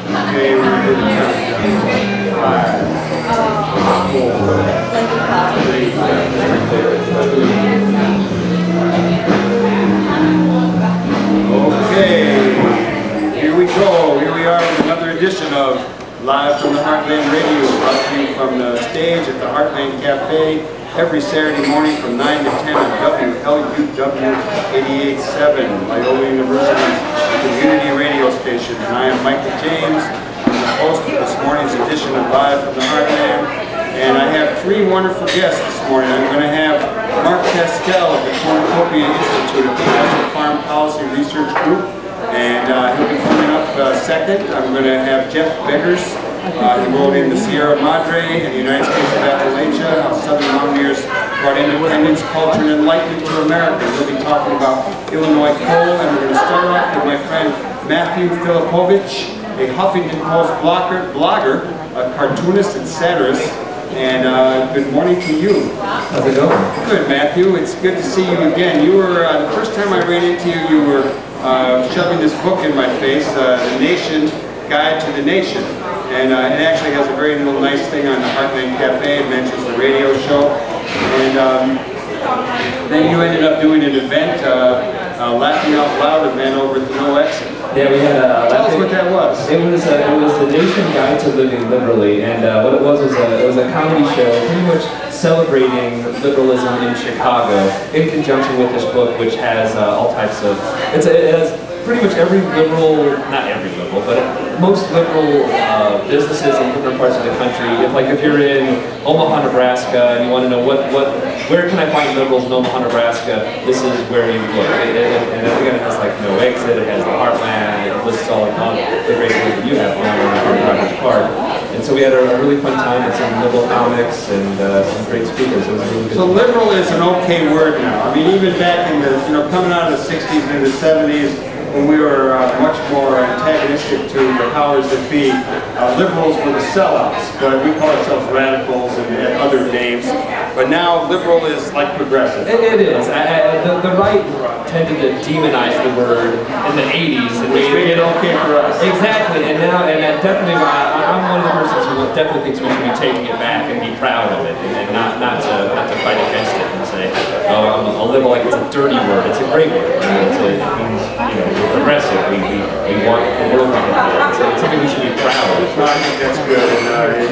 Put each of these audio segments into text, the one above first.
Okay, we're going to do the countdown. 5, 4, 3, 2. Okay, here we go. Here we are with another edition of Live from the Heartland Radio, brought to you from the stage at the Heartland Cafe every Saturday morning from 9 to 10 on WLUW 88.7, Loyola University's community radio station. And I am Michael James, I'm the host of this morning's edition of Live from the Heartland. And I have three wonderful guests this morning. I'm going to have Mark Kastel of the Cornucopia Institute, a Professional Farm Policy Research Group. And he'll be coming up second. I'm going to have Jeff Beggars. He wrote in the Sierra Madre and the United States of Appalachia, how Southern Mountaineers brought independence, culture, and enlightenment to America. We'll be talking about Illinois coal, and we're going to start off with my friend Matthew Filipowicz, a Huffington Post blogger, a cartoonist and satirist. And good morning to you. How's it going? Good, Matthew. It's good to see you again. You were, the first time I ran into you, you were shoving this book in my face, The Nation, Guide to the Nation. And it actually has a very little nice thing on the Heartland Cafe. It mentions the radio show. And then you ended up doing an event, Laughing Out Loud event over at the No Exit. Yeah, we had a... Tell us what that was. It was the Nation Guide to Living Liberally, and what it was a comedy show pretty much celebrating liberalism in Chicago in conjunction with this book, which has all types of... It has pretty much every liberal, not every liberal, but most liberal businesses in different parts of the country. If you're in Omaha, Nebraska, and you want to know where can I find liberals in Omaha, Nebraska, this is where you look. And again, it has like No Exit, it has the Heartland, it lists all the great things that you have going on in Rogers Park. And so we had a really fun time with some liberal comics and some great speakers. It was really good. So liberal is an okay word now. I mean, even back in the, coming out of the 60s and the 70s, when we were much more antagonistic to the powers that be, liberals were the sellouts, but we call ourselves radicals and other names. But now liberal is like progressive. It is. The right tended to demonize the word in the 80s, and which made it okay for us. Exactly, and now, definitely, I'm one of the persons who definitely thinks we should be taking it back and be proud of it, and not to fight against it and say, oh, I'm a liberal, like it's a dirty word. It's a great word. It means, we're progressive. We want the world to be better. It's something we should be proud of. I think that's good. And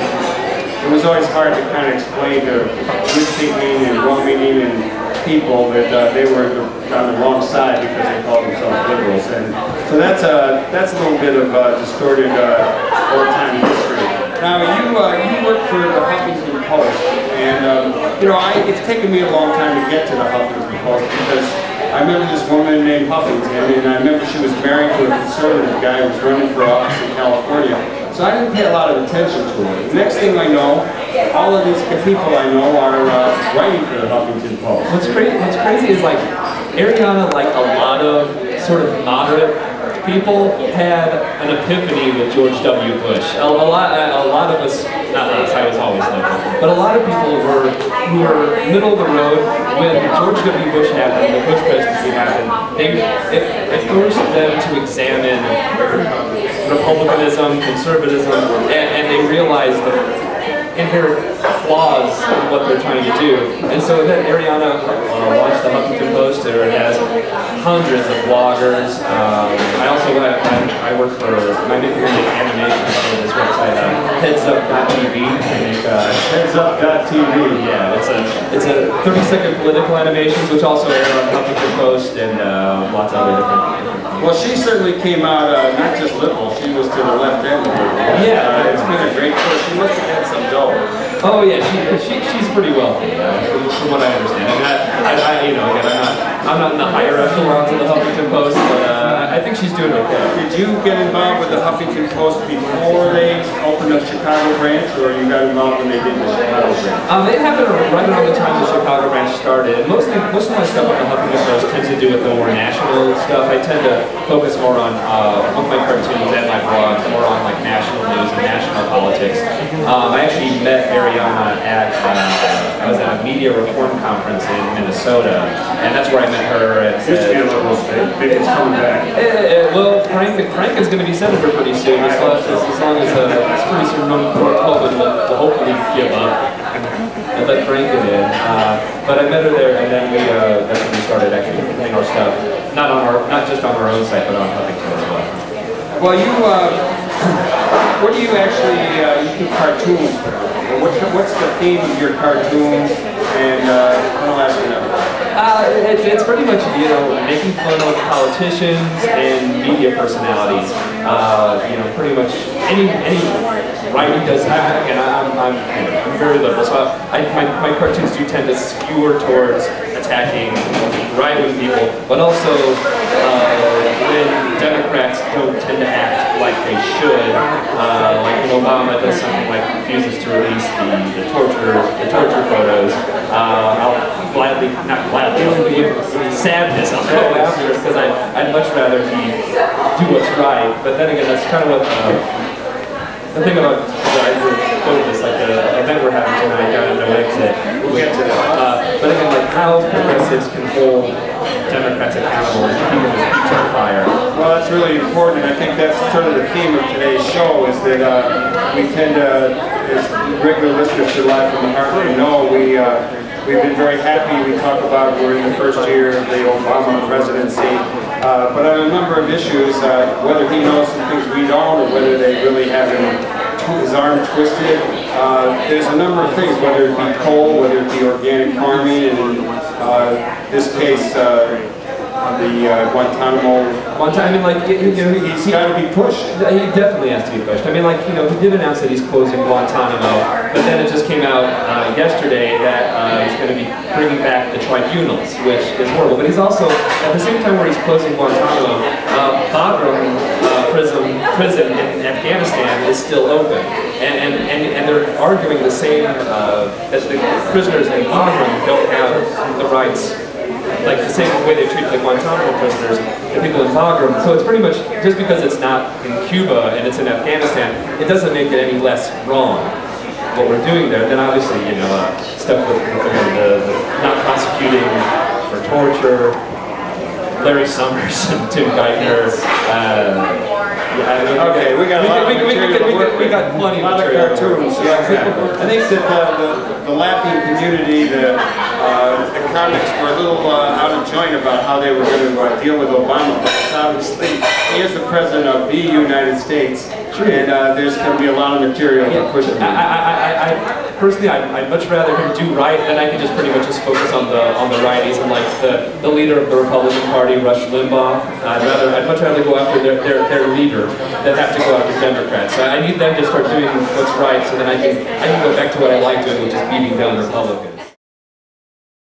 it was always hard to kind of explain to good thinking and well-meaning people that they were on the wrong side because they called themselves liberals. And so that's a little bit of distorted old-time history. Now you work for the Huffington Post, and it's taken me a long time to get to the Huffington Post because I remember this woman named Huffington, and I remember she was married to a conservative guy who was running for office in California. So I didn't pay a lot of attention to her. The next thing I know, all of these people I know are writing for the Huffington Post. What's crazy is like Ariana, like a lot of sort of moderate people, had an epiphany with George W. Bush. A lot of us, not us, I was always liberal, but a lot of people who were middle of the road when George W. Bush happened, the Bush presidency happened. It forced them to examine republicanism, conservatism, and they realized the inherent flaws in what they're trying to do. And so then Ariana launched the Huffington Post. It has hundreds of bloggers. I work for my animation for this website, headsup.tv. Headsup.tv. Yeah, it's a 30-second political animations, which also air on Huffington Post and lots of other different. Well, she certainly came out not just liberal; she was to the left end of it. Yeah, it's been a great course. She must have had some dough. Oh yeah, she's pretty wealthy, from what I understand. I I'm not in the higher echelons of the Huffington Post, but I think she's doing okay. Did you get involved with the Huffington Post before they opened a Chicago branch, or you got involved when they did the Chicago branch? They happened right around the time the Chicago branch started. And most of my stuff on the Huffington Post tends to do with the more national stuff. I tend to focus more on both my cartoons and my blogs, more on like national news and national politics. I actually met Ariana at I was at a media reform conference in Minnesota, and that's where I met her. It used to be a little big. It's coming back. Well, Frank is going to be senator pretty soon, as long as pretty soon North Poland will hopefully give up and let Frank get in. But I met her there, and then that's when we started actually putting our stuff, not just on our own site, but on Huffington as well. Well, what do you actually, you do cartoons? What's the theme of your cartoons? And I'll ask you now. It's pretty much, you know, making fun of politicians and media personalities. You know, pretty much any writing does that. And I'm very liberal, so my cartoons do tend to skew towards attacking right-wing people, but also when Democrats don't tend to act like they should, like when Obama does something like refuses to release the torture photos, I'll gladly, not gladly, with sadness I'll go after, because I'd much rather he do what's right. But then again, that's kind of what the thing about this, like the event we're having tonight down at No Exit. We'll get to that. But again, like how progressives can hold Democrats accountable and keep them on fire. Well, that's really important. I think that's sort of the theme of today's show, is that we tend to, as regular listeners to Live from the Heartland know, we've been very happy. We talk about we're in the first year of the Obama presidency, but on a number of issues, whether he knows some things we don't, or whether they really have his arm twisted, there's a number of things, whether it be coal, whether it be organic farming, and in this case, the Guantanamo. I mean, like, you know, he's got to be pushed. He definitely has to be pushed. I mean, like, you know, he did announce that he's closing Guantanamo, but then it just came out yesterday that he's going to be bringing back the tribunals, which is horrible. But he's also, at the same time where he's closing Guantanamo, Bagram prison in Afghanistan is still open, and they're arguing the same that the prisoners in Bagram don't have the rights, like the same way they treat the Guantanamo prisoners, the people in Bagram. So it's pretty much, just because it's not in Cuba and it's in Afghanistan, it doesn't make it any less wrong what we're doing there. Then obviously, you know, stuff with the not prosecuting for torture, Larry Summers and Tim Geithner. Okay, we got we got plenty of cartoons. Yeah, I think that the laughing community, the comics were a little out of joint about how they were going to deal with Obama. But obviously, he is the president of the United States, and there's going to be a lot of material to push it. Personally, I'd much rather him do right, then I can just pretty much just focus on the righties and like the leader of the Republican Party, Rush Limbaugh. I'd much rather go after their leader than have to go after Democrats. So I need them to start doing what's right, so then I can go back to what I like doing, which is beating down Republicans.